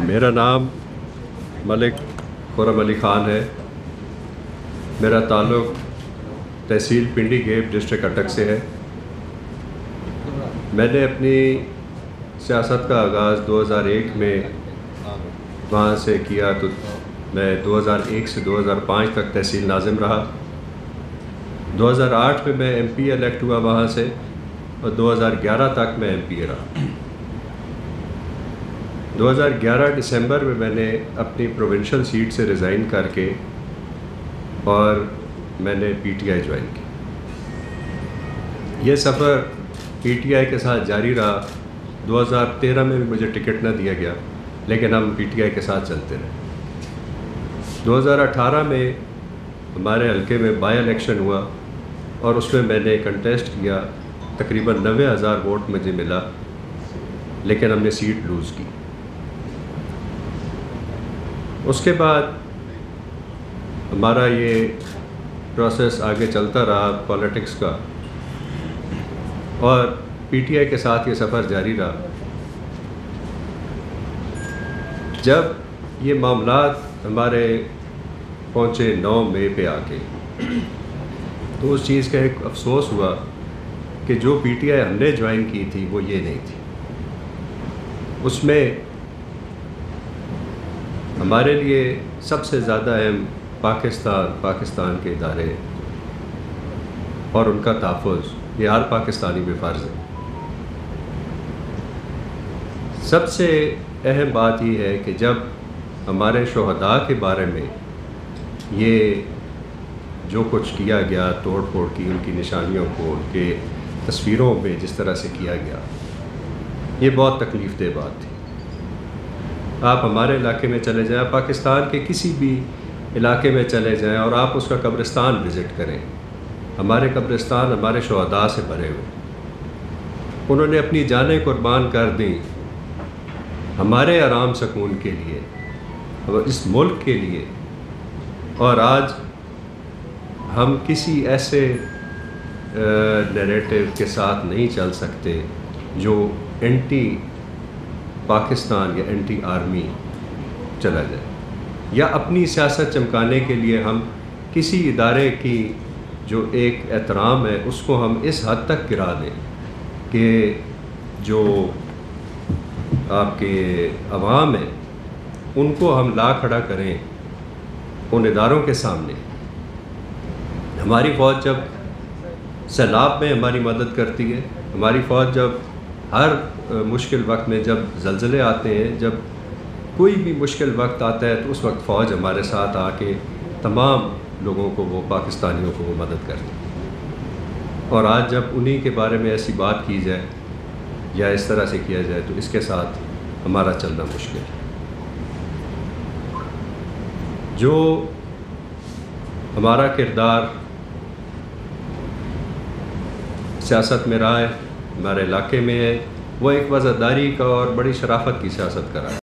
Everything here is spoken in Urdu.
میرا نام ملک خرم علی خان ہے۔ میرا تعلق تحصیل پنڈی گیپ ڈسٹرکٹ اٹک سے ہے۔ میں نے اپنی سیاست کا آغاز 2001 میں وہاں سے کیا، تو میں 2001 سے 2005 تک تحصیل ناظم رہا۔ 2008 میں ایم پی الیکٹ ہوا وہاں سے، اور 2011 تک میں ایم پی رہا۔ 2011 دسمبر میں نے اپنی پروونشل سیٹ سے ریزائن کر کے اور میں نے پی ٹی آئی جوائن کی۔ یہ سفر پی ٹی آئی کے ساتھ جاری رہا۔ 2013 میں بھی مجھے ٹکٹ نہ دیا گیا، لیکن ہم پی ٹی آئی کے ساتھ چلتے رہے۔ 2018 میں ہمارے حلقے میں بائی الیکشن ہوا، اور اس میں نے کنٹیسٹ کیا۔ تقریباً 90,000 ووٹ مجھے ملا، لیکن ہم نے سیٹ لوز کی۔ اس کے بعد ہمارا یہ پروسیس آگے چلتا رہا پولیٹکس کا، اور پی ٹی آئی کے ساتھ یہ سفر جاری رہا۔ جب یہ معاملات ہمارے پہنچے 9 مئی پہ آ کے، تو اس چیز کا ایک افسوس ہوا کہ جو پی ٹی آئی ہم نے جوائن کی تھی وہ یہ نہیں تھی۔ اس میں ہمارے لیے سب سے زیادہ اہم پاکستان کے ادارے اور ان کا تحفظ، یہ ہر پاکستانی پہ فرض ہے۔ سب سے اہم بات یہ ہے کہ جب ہمارے شہداء کے بارے میں یہ جو کچھ کیا گیا، توڑ پھوڑ کی ان کی نشانیوں کو، ان کے تصویروں پہ جس طرح سے کیا گیا، یہ بہت تکلیف دہ بات تھی۔ آپ ہمارے علاقے میں چلے جائیں، پاکستان کے کسی بھی علاقے میں چلے جائیں، اور آپ اس کا قبرستان وزٹ کریں، ہمارے قبرستان ہمارے شہداء سے بھرے ہوئے۔ انہوں نے اپنی جانیں قربان کر دیں ہمارے آرام سکون کے لیے، اس ملک کے لیے، اور آج ہم کسی ایسے نیریٹو کے ساتھ نہیں چل سکتے جو اینٹی پاکستان یا اینٹی آرمی چلا جائے، یا اپنی سیاست چمکانے کے لیے ہم کسی ادارے کی جو ایک احترام ہے اس کو ہم اس حد تک گرا دیں کہ جو آپ کے عوام ہیں ان کو ہم لا کھڑا کریں ان اداروں کے سامنے۔ ہماری فوج جب سیلاب میں ہماری مدد کرتی ہے، ہماری فوج جب ہر مشکل وقت میں، جب زلزلے آتے ہیں، جب کوئی بھی مشکل وقت آتا ہے، تو اس وقت فوج ہمارے ساتھ آ کے تمام لوگوں کو، وہ پاکستانیوں کو وہ مدد کرتی ہے۔ اور آج جب انہی کے بارے میں ایسی بات کی جائے یا اس طرح سے کیا جائے، تو اس کے ساتھ ہمارا چلنا مشکل ہے۔ جو ہمارا کردار سیاست میں رہا ہے، ہمارے علاقے میں ہے، وہ ایک وزاداری کا اور بڑی شرافت کی سیاست کا رہا ہے۔